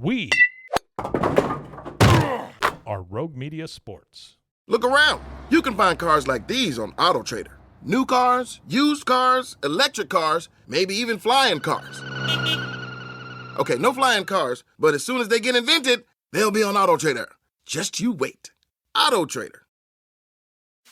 We are Rogue Media Sports. Look around. You can find cars like these on AutoTrader. New cars, used cars, electric cars, maybe even flying cars. Okay, no flying cars, but as soon as they get invented, they'll be on AutoTrader. Just you wait. AutoTrader.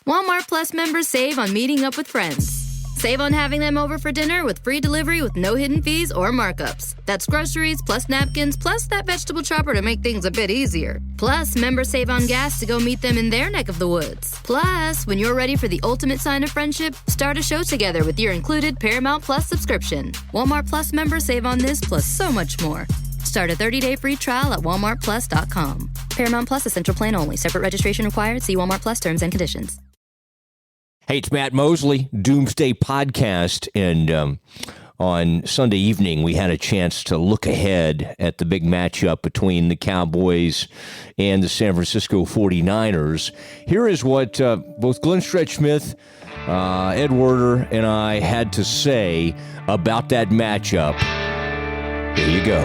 Walmart Plus members save on meeting up with friends. Save on having them over for dinner with free delivery with no hidden fees or markups. That's groceries, plus napkins, plus that vegetable chopper to make things a bit easier. Plus, members save on gas to go meet them in their neck of the woods. Plus, when you're ready for the ultimate sign of friendship, start a show together with your included Paramount Plus subscription. Walmart Plus members save on this plus so much more. Start a 30-day free trial at walmartplus.com. Paramount Plus Essential Plan only. Separate registration required. See Walmart Plus terms and conditions. Hey, it's Matt Mosley, Doomsday Podcast, and on Sunday evening we had a chance to look ahead at the big matchup between the Cowboys and the San Francisco 49ers. Here is what both Glenn Stretch-Smith, Ed Werder, and I had to say about that matchup. Here you go.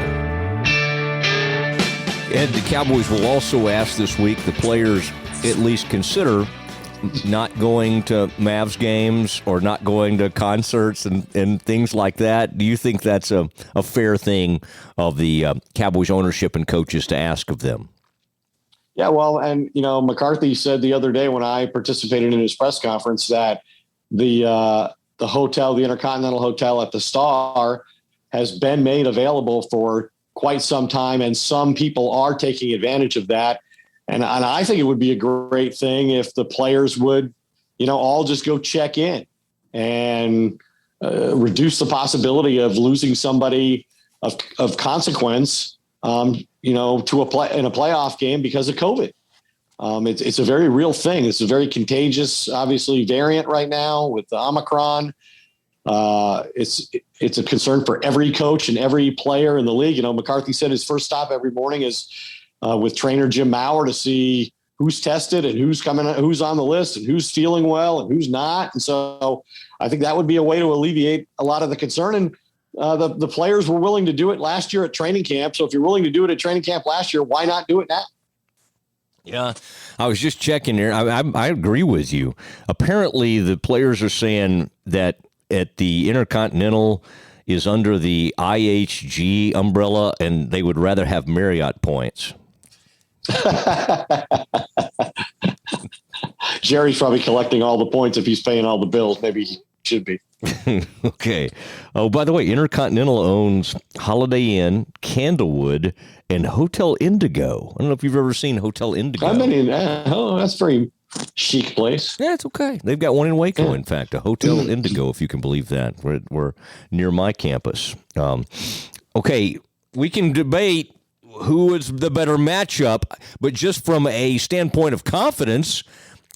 And the Cowboys will also ask this week the players at least consider not going to Mavs games or not going to concerts and things like that. Do you think that's a fair thing of the Cowboys ownership and coaches to ask of them? Yeah, well, and, McCarthy said the other day when I participated in his press conference that the hotel, the Intercontinental Hotel at the Star, has been made available for quite some time, and some people are taking advantage of that. And I think it would be a great thing if the players would, all just go check in and reduce the possibility of losing somebody of consequence, to in a playoff game because of COVID. It's a very real thing. It's a very contagious, obviously, variant right now with the Omicron. It's a concern for every coach and every player in the league. McCarthy said his first stop every morning is with trainer Jim Maurer to see who's tested and who's who's on the list and who's feeling well and who's not. And so I think that would be a way to alleviate a lot of the concern. And the players were willing to do it last year at training camp. So if you're willing to do it at training camp last year, why not do it now? Yeah, I was just checking there. I agree with you. Apparently, the players are saying that at the Intercontinental is under the IHG umbrella, and they would rather have Marriott points. Jerry's probably collecting all the points if he's paying all the bills. Maybe he should be. Okay. Oh, by the way, Intercontinental owns Holiday Inn, Candlewood, and Hotel Indigo. I don't know if you've ever seen Hotel Indigo. I've been in. That's a very chic place. Yeah, it's okay. They've got one in Waco, in fact, a Hotel Indigo, if you can believe that. We're near my campus. Okay, we can debate who is the better matchup, but just from a standpoint of confidence,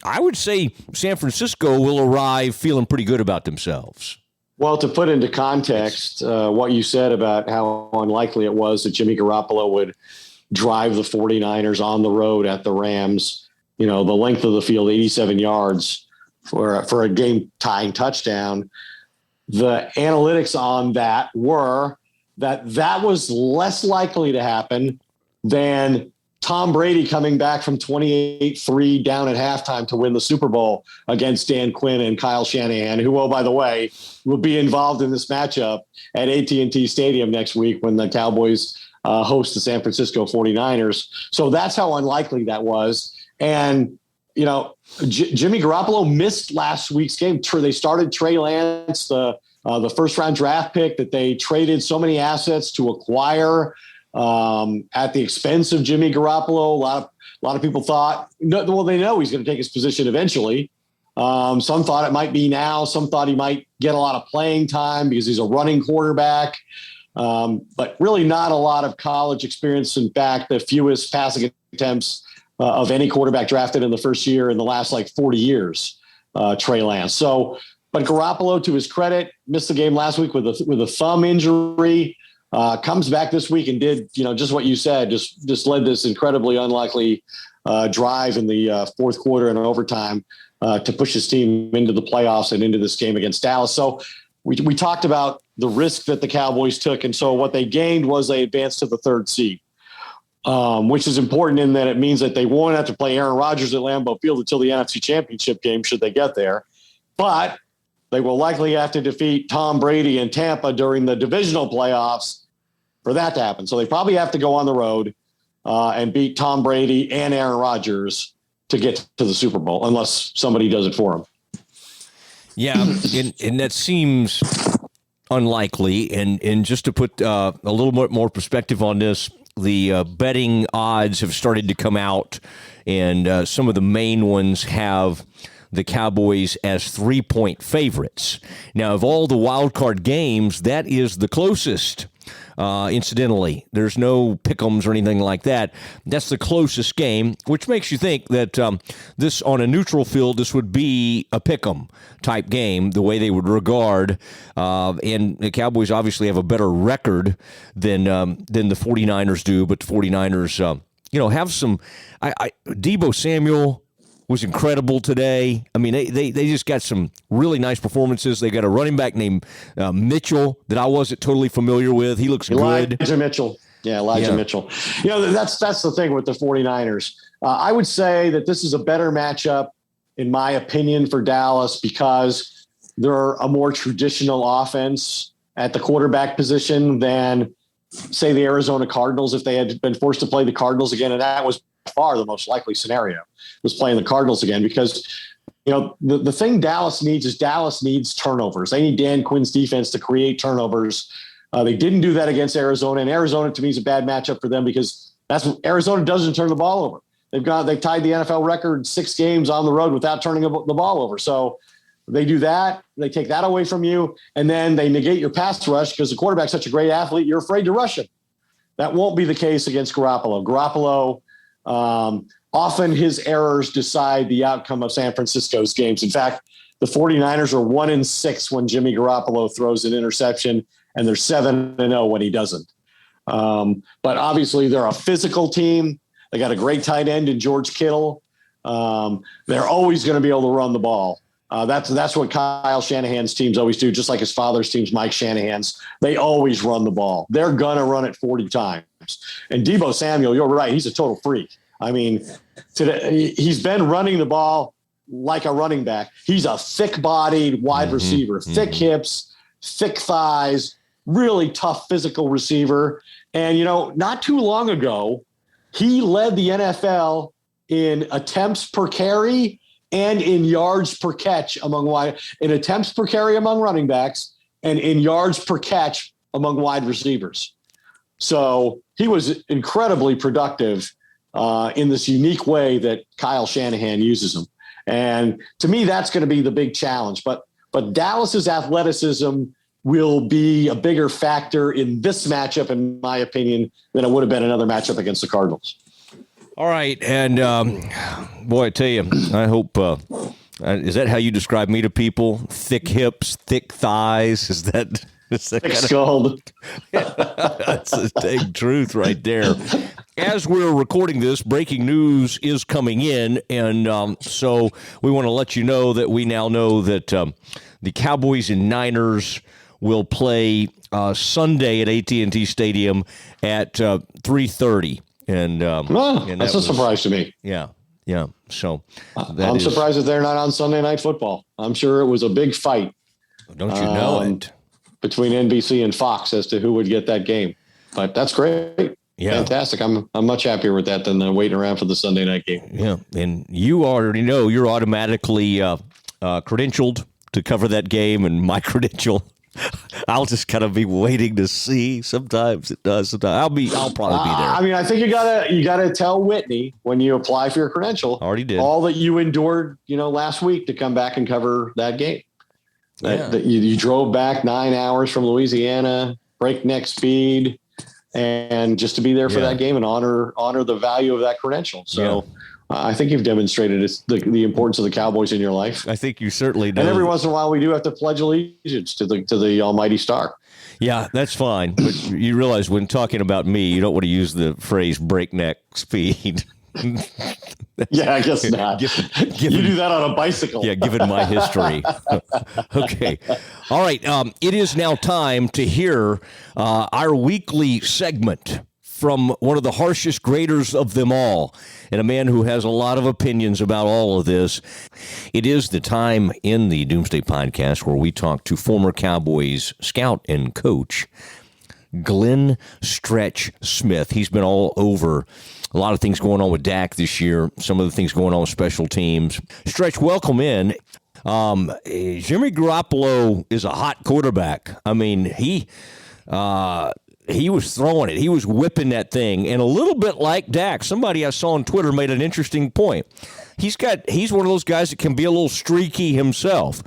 I would say San Francisco will arrive feeling pretty good about themselves. Well, to put into context what you said about how unlikely it was that Jimmy Garoppolo would drive the 49ers on the road at the Rams, the length of the field, 87 yards for a game-tying touchdown, the analytics on that were that was less likely to happen than Tom Brady coming back from 28-3 down at halftime to win the Super Bowl against Dan Quinn and Kyle Shanahan, who, oh, by the way, will be involved in this matchup at AT&T Stadium next week when the Cowboys host the San Francisco 49ers. So that's how unlikely that was. And, Jimmy Garoppolo missed last week's game. They started Trey Lance, the first-round draft pick that they traded so many assets to acquire at the expense of Jimmy Garoppolo. A lot of people thought, they know he's going to take his position eventually. Some thought it might be now. Some thought he might get a lot of playing time because he's a running quarterback. But really not a lot of college experience. In fact, the fewest passing attempts of any quarterback drafted in the first year in the last 40 years, Trey Lance. But Garoppolo, to his credit, missed the game last week with a thumb injury. Comes back this week and did, just what you said, just led this incredibly unlikely drive in the fourth quarter and overtime to push his team into the playoffs and into this game against Dallas. So we talked about the risk that the Cowboys took. And so what they gained was they advanced to the third seed. which is important in that it means that they won't have to play Aaron Rodgers at Lambeau Field until the NFC Championship game, should they get there. But they will likely have to defeat Tom Brady in Tampa during the divisional playoffs for that to happen. So they probably have to go on the road and beat Tom Brady and Aaron Rodgers to get to the Super Bowl, unless somebody does it for them. Yeah, and that seems unlikely. And just to put a little bit more perspective on this, the betting odds have started to come out, and some of the main ones have the Cowboys as 3-point favorites. Now, of all the wild card games, that is the closest. Incidentally, there's no pick'ems or anything like that. That's the closest game, which makes you think that this, on a neutral field, this would be a pick'em type game, the way they would regard. And the Cowboys obviously have a better record than the 49ers do, but the 49ers, have some. Deebo Samuel was incredible today. I mean, they just got some really nice performances. They got a running back named Mitchell that I wasn't totally familiar with. He looks good. Elijah Mitchell. Yeah, Elijah Mitchell. That's the thing with the 49ers. I would say that this is a better matchup, in my opinion, for Dallas because they're a more traditional offense at the quarterback position than, say, the Arizona Cardinals if they had been forced to play the Cardinals again, and that was far the most likely scenario, was playing the Cardinals again, because the thing Dallas needs turnovers. They need Dan Quinn's defense to create turnovers. They didn't do that against Arizona, and Arizona to me is a bad matchup for them because that's what Arizona doesn't turn the ball over. They've tied the NFL record 6 games on the road without turning the ball over. So they do that, they take that away from you, and then they negate your pass rush because the quarterback's such a great athlete, you're afraid to rush him. That won't be the case against Garoppolo. Often his errors decide the outcome of San Francisco's games. In fact, the 49ers are 1-6 when Jimmy Garoppolo throws an interception, and they're 7-0 when he doesn't. But obviously they're a physical team. They got a great tight end in George Kittle. They're always going to be able to run the ball. That's what Kyle Shanahan's teams always do, just like his father's teams, Mike Shanahan's. They always run the ball. They're going to run it 40 times. And Deebo Samuel, you're right, he's a total freak. I mean, today, he's been running the ball like a running back. He's a thick-bodied wide receiver, thick hips, thick thighs, really tough physical receiver. And, not too long ago, he led the NFL in attempts per carry and in yards per catch in attempts per carry among running backs and in yards per catch among wide receivers. So he was incredibly productive in this unique way that Kyle Shanahan uses them. And to me, that's going to be the big challenge. But Dallas's athleticism will be a bigger factor in this matchup, in my opinion, than it would have been another matchup against the Cardinals. All right. And boy, I tell you, I hope, is that how you describe me to people? Thick hips, thick thighs? Is that thick skull? That's the dang truth right there. As we're recording this, breaking news is coming in, and so we want to let you know that we now know that the Cowboys and Niners will play Sunday at AT&T Stadium at 3:30. And that's a surprise to me. Yeah. So I'm surprised that they're not on Sunday Night Football. I'm sure it was a big fight. Don't you know it? Between NBC and Fox as to who would get that game. But that's great. Yeah. Fantastic. I'm much happier with that than waiting around for the Sunday night game. Yeah. And you already know you're automatically credentialed to cover that game, and my credential, I'll just kind of be waiting to see. Sometimes it does. Sometimes I'll probably be there. I mean, I think you gotta tell Whitney when you apply for your credential. Already did. All that you endured, last week to come back and cover that game. Yeah. That you drove back 9 hours from Louisiana, breakneck speed, and just to be there for that game and honor the value of that credential. So I think you've demonstrated the importance of the Cowboys in your life. I think you certainly do. And every once in a while, we do have to pledge allegiance to the almighty star. Yeah, that's fine. But you realize when talking about me, you don't want to use the phrase breakneck speed. Yeah, I guess not. You do that on a bicycle. Yeah, given my history. Okay. All right. It is now time to hear our weekly segment, from one of the harshest graders of them all, and a man who has a lot of opinions about all of this. It is the time in the Doomsday Podcast where we talk to former Cowboys scout and coach, Glenn Stretch Smith. He's been all over a lot of things going on with Dak this year, some of the things going on with special teams. Stretch, welcome in. Jimmy Garoppolo is a hot quarterback. I mean, he was throwing it. He was whipping that thing. And a little bit like Dak, somebody I saw on Twitter made an interesting point. He's one of those guys that can be a little streaky himself.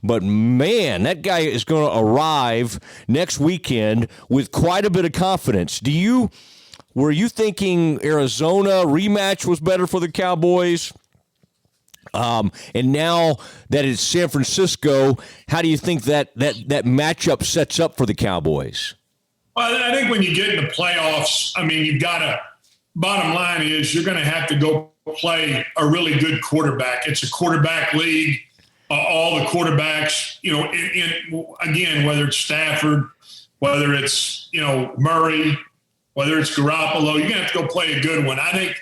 But, man, that guy is going to arrive next weekend with quite a bit of confidence. Were you thinking Arizona rematch was better for the Cowboys? And now that it's San Francisco, how do you think that matchup sets up for the Cowboys? Well, I think when you get in the playoffs, I mean, you've got to – bottom line is you're going to have to go play a really good quarterback. It's a quarterback league. All the quarterbacks, again, whether it's Stafford, whether it's, Murray, whether it's Garoppolo, you're going to have to go play a good one. I think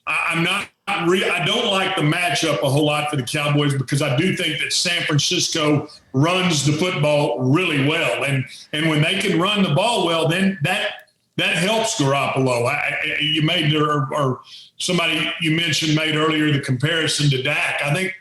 I don't like the matchup a whole lot for the Cowboys because I do think that San Francisco runs the football really well. And when they can run the ball well, then that helps Garoppolo. You made or somebody you mentioned made earlier the comparison to Dak. I think,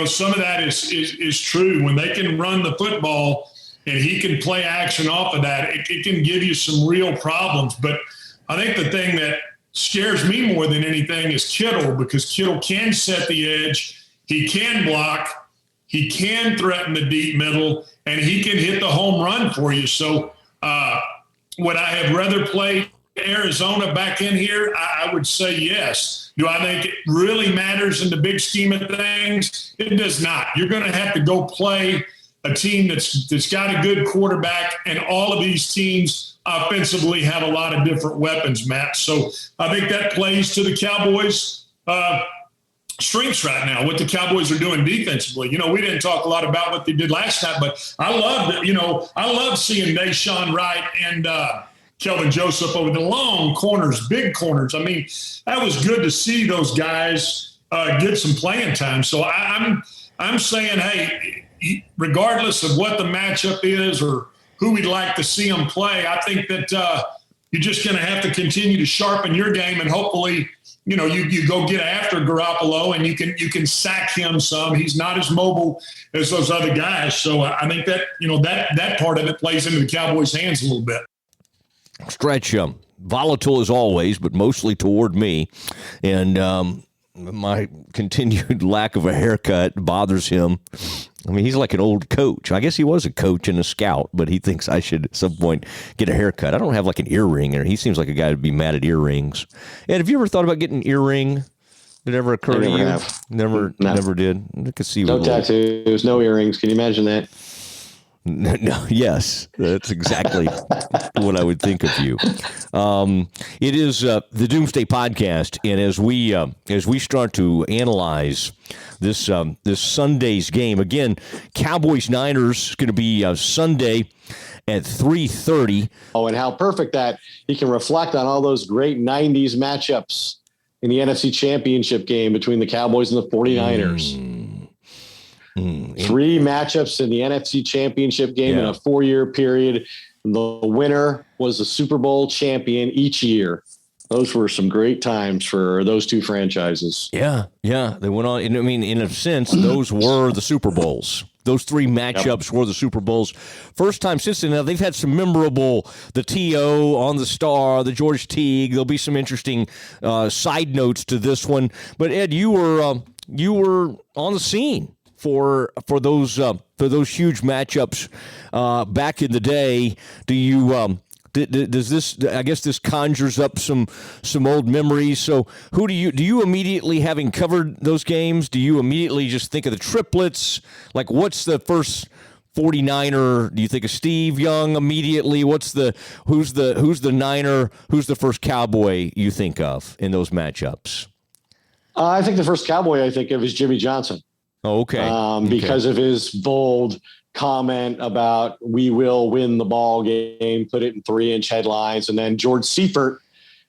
some of that is true. When they can run the football and he can play action off of that, it can give you some real problems. But I think the thing that scares me more than anything is Kittle, because Kittle can set the edge. He can block. He can threaten the deep middle, and he can hit the home run for you. So would I have rather played Arizona back in here? I would say yes. Do I think it really matters in the big scheme of things? It does not. You're going to have to go play a team that's got a good quarterback, and all of these teams offensively have a lot of different weapons, Matt. So I think that plays to the Cowboys' strengths right now, what the Cowboys are doing defensively. We didn't talk a lot about what they did last night, but I love seeing Deshaun Wright and Kelvin Joseph over the long corners, big corners. I mean, that was good to see those guys get some playing time. So I'm saying, hey, regardless of what the matchup is or who we'd like to see them play, I think that you're just going to have to continue to sharpen your game, and hopefully, you go get after Garoppolo and you can sack him some. He's not as mobile as those other guys. So I think that, that part of it plays into the Cowboys' hands a little bit. Stretch, volatile as always, but mostly toward me. And my continued lack of a haircut bothers him. I mean, he's like an old coach. I guess he was a coach and a scout, but he thinks I should at some point get a haircut. I don't have like an earring, or he seems like a guy to be mad at earrings. And have you ever thought about getting an earring? Did it ever occur to you? Have. Never did. I could see no tattoos, no earrings. Can you imagine that? No, yes, that's exactly what I would think of you. It is the Doomsday Podcast, and as we start to analyze this Sunday's game, again, Cowboys-Niners is going to be Sunday at 3:30. Oh, and how perfect that he can reflect on all those great 90s matchups in the NFC Championship game between the Cowboys and the 49ers. 3 matchups in the NFC Championship game in a 4-year period. The winner was the Super Bowl champion each year. Those were some great times for those two franchises. Yeah. They went on. I mean, in a sense, those were the Super Bowls. Those 3 matchups were the Super Bowls. First time since then. Now, they've had some memorable, the T.O. on the star, the George Teague. There'll be some interesting side notes to this one. But, Ed, you were on the scene for those huge matchups back in the day. Do you does this? I guess this conjures up some old memories. So, who do you immediately, having covered those games, do you immediately just think of the triplets? Like, what's the first 49er? Do you think of Steve Young immediately? Who's the Niner? Who's the first Cowboy you think of in those matchups? I think the first Cowboy I think of is Jimmy Johnson. Oh, okay. Because of his bold comment about we will win the ball game, put it in 3-inch headlines. And then George Seifert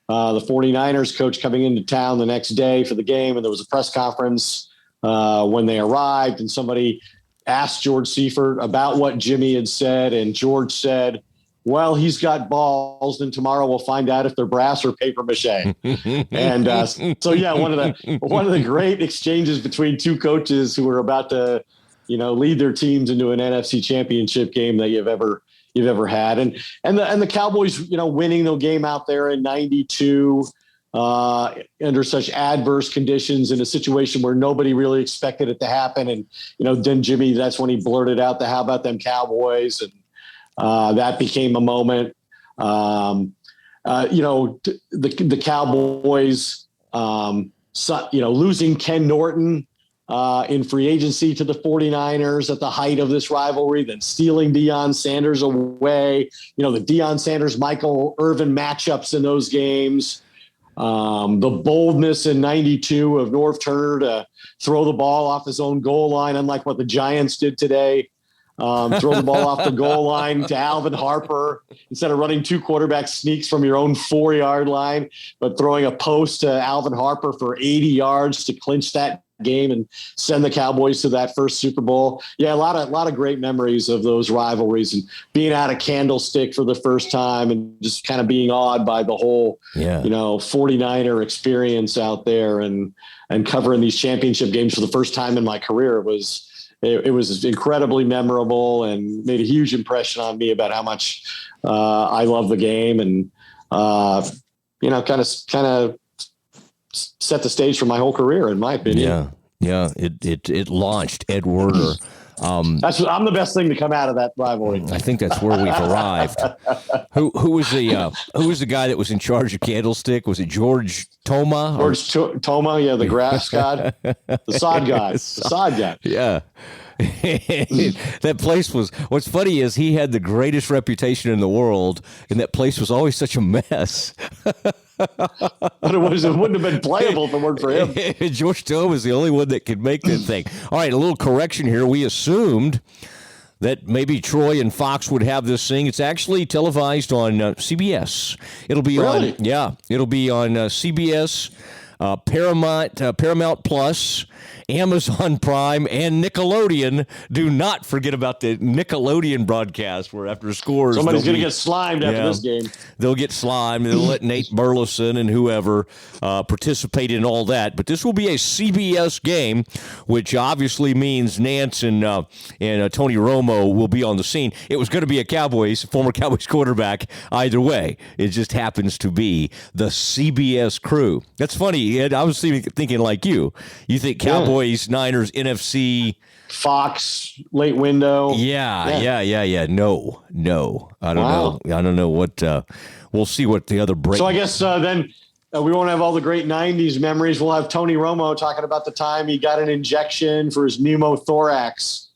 the 49ers coach coming into town the next day for the game, and there was a press conference when they arrived, and somebody asked George Seifert about what Jimmy had said, and George said, well, he's got balls, and tomorrow we'll find out if they're brass or paper mache. And so, yeah, one of the great exchanges between two coaches who were about to, lead their teams into an NFC championship game that you've ever had. And the Cowboys, winning the game out there in 92 under such adverse conditions in a situation where nobody really expected it to happen. And, then Jimmy, that's when he blurted out how about them Cowboys? And that became a moment. The Cowboys, losing Ken Norton in free agency to the 49ers at the height of this rivalry, then stealing Deion Sanders away, the Deion Sanders-Michael Irvin matchups in those games, the boldness in 92 of Norv Turner to throw the ball off his own goal line, unlike what the Giants did today. Throw the ball off the goal line to Alvin Harper instead of running two quarterback sneaks from your own 4-yard line, but throwing a post to Alvin Harper for 80 yards to clinch that game and send the Cowboys to that first Super Bowl. Yeah, a lot of great memories of those rivalries and being out of Candlestick for the first time and just kind of being awed by the whole, 49er experience out there and covering these championship games for the first time in my career. It was incredibly memorable and made a huge impression on me about how much I love the game and, kind of set the stage for my whole career, in my opinion. Yeah. It launched Ed Werder. I'm the best thing to come out of that rivalry. I think that's where we've arrived. Who was the guy that was in charge of Candlestick? Was it George Toma? Toma, yeah, the grass god, the sod guy, the sod guy. Yeah. That place was, what's funny is he had the greatest reputation in the world, and that place was always such a mess. But it wouldn't have been playable if it weren't for him. George Tome is the only one that could make that thing. All right, a little correction here. We assumed that maybe Troy and Fox would have this thing. It's actually televised on CBS. It'll be really? It'll be on CBS, Paramount Plus, Amazon Prime, and Nickelodeon. Do not forget about the Nickelodeon broadcast where after scores... Somebody's going to get slimed after this game. They'll get slimed. They'll let Nate Burleson and whoever participate in all that. But this will be a CBS game, which obviously means Nance and Tony Romo will be on the scene. It was going to be a former Cowboys quarterback either way. It just happens to be the CBS crew. That's funny, Ed. I was thinking like you. You think Cowboys, Niners, NFC, Fox, late window. Yeah. No. I don't know. I don't know what. We'll see what the other break. So I guess then we won't have all the great 90s memories. We'll have Tony Romo talking about the time he got an injection for his pneumothorax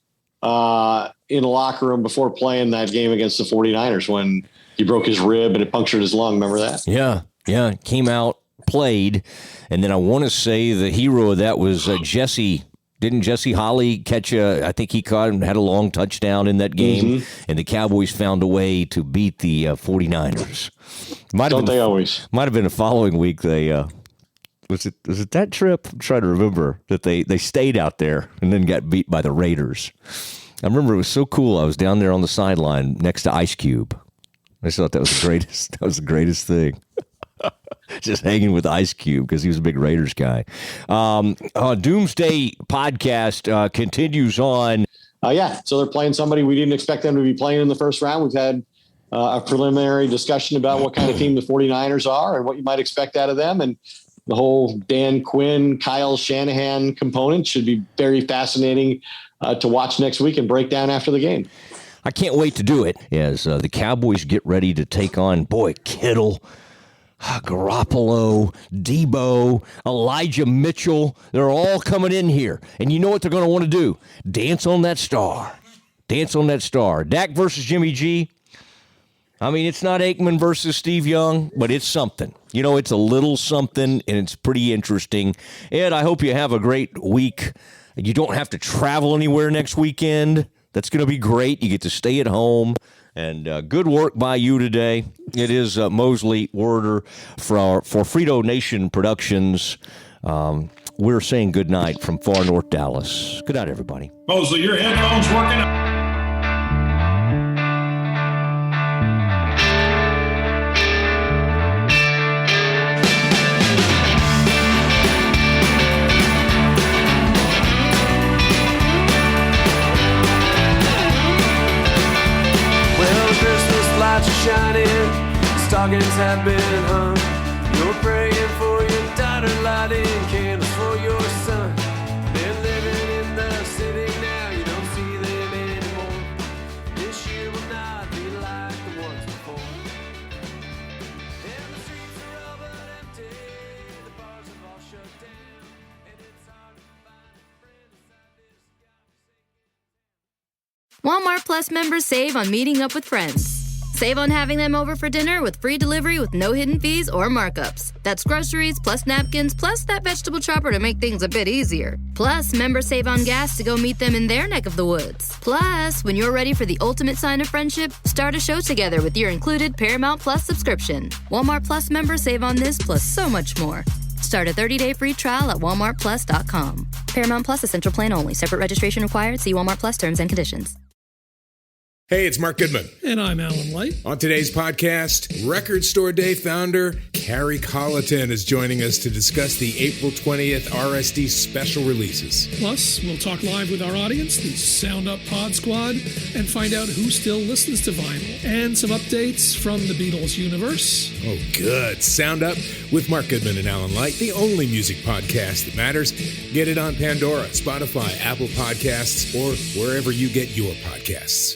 in the locker room before playing that game against the 49ers when he broke his rib and it punctured his lung. Remember that? Yeah. Came out, played, and then I want to say the hero of that was Jesse. Didn't Jesse Holley catch I think he caught and had a long touchdown in that game, and the Cowboys found a way to beat the 49ers. Might have been the following week. They was it that trip? I'm trying to remember that they stayed out there and then got beat by the Raiders. I remember it was so cool. I was down there on the sideline next to Ice Cube. I just thought that was the greatest. That was the greatest thing. Just hanging with Ice Cube because he was a big Raiders guy. Doomsday podcast continues on. So they're playing somebody we didn't expect them to be playing in the first round. We've had a preliminary discussion about what kind of team the 49ers are and what you might expect out of them. And the whole Dan Quinn, Kyle Shanahan component should be very fascinating to watch next week and break down after the game. I can't wait to do it as the Cowboys get ready to take on, Kittle, Garoppolo, Debo, Elijah Mitchell. They're all coming in here. And you know what they're going to want to do? Dance on that star. Dak versus Jimmy G. I mean, it's not Aikman versus Steve Young, but it's something. It's a little something, and it's pretty interesting. Ed, I hope you have a great week. You don't have to travel anywhere next weekend. That's going to be great. You get to stay at home. And good work by you today. It is Mosley Werder for Frito Nation Productions. We're saying good night from far north Dallas. Good night, everybody. Mosley, your headphones working? Lights are shining, stockings have been hung. You're praying for your daughter, lighting candles for your son. They're living in the city now, you don't see them anymore. This year will not be like the ones before. And the streets are all but empty, the bars have all shut down, and it's hard to find a friend inside this Walmart Plus members save on meeting up with friends. Save on having them over for dinner with free delivery with no hidden fees or markups. That's groceries, plus napkins, plus that vegetable chopper to make things a bit easier. Plus, members save on gas to go meet them in their neck of the woods. Plus, when you're ready for the ultimate sign of friendship, start a show together with your included Paramount Plus subscription. Walmart Plus members save on this plus so much more. Start a 30-day free trial at walmartplus.com. Paramount Plus Essential Plan only. Separate registration required. See Walmart Plus terms and conditions. Hey, it's Mark Goodman. And I'm Alan Light. On today's podcast, Record Store Day founder Carrie Colleton is joining us to discuss the April 20th RSD special releases. Plus, we'll talk live with our audience, the Sound Up Pod Squad, and find out who still listens to vinyl. And some updates from the Beatles universe. Oh, good. Sound Up with Mark Goodman and Alan Light, the only music podcast that matters. Get it on Pandora, Spotify, Apple Podcasts, or wherever you get your podcasts.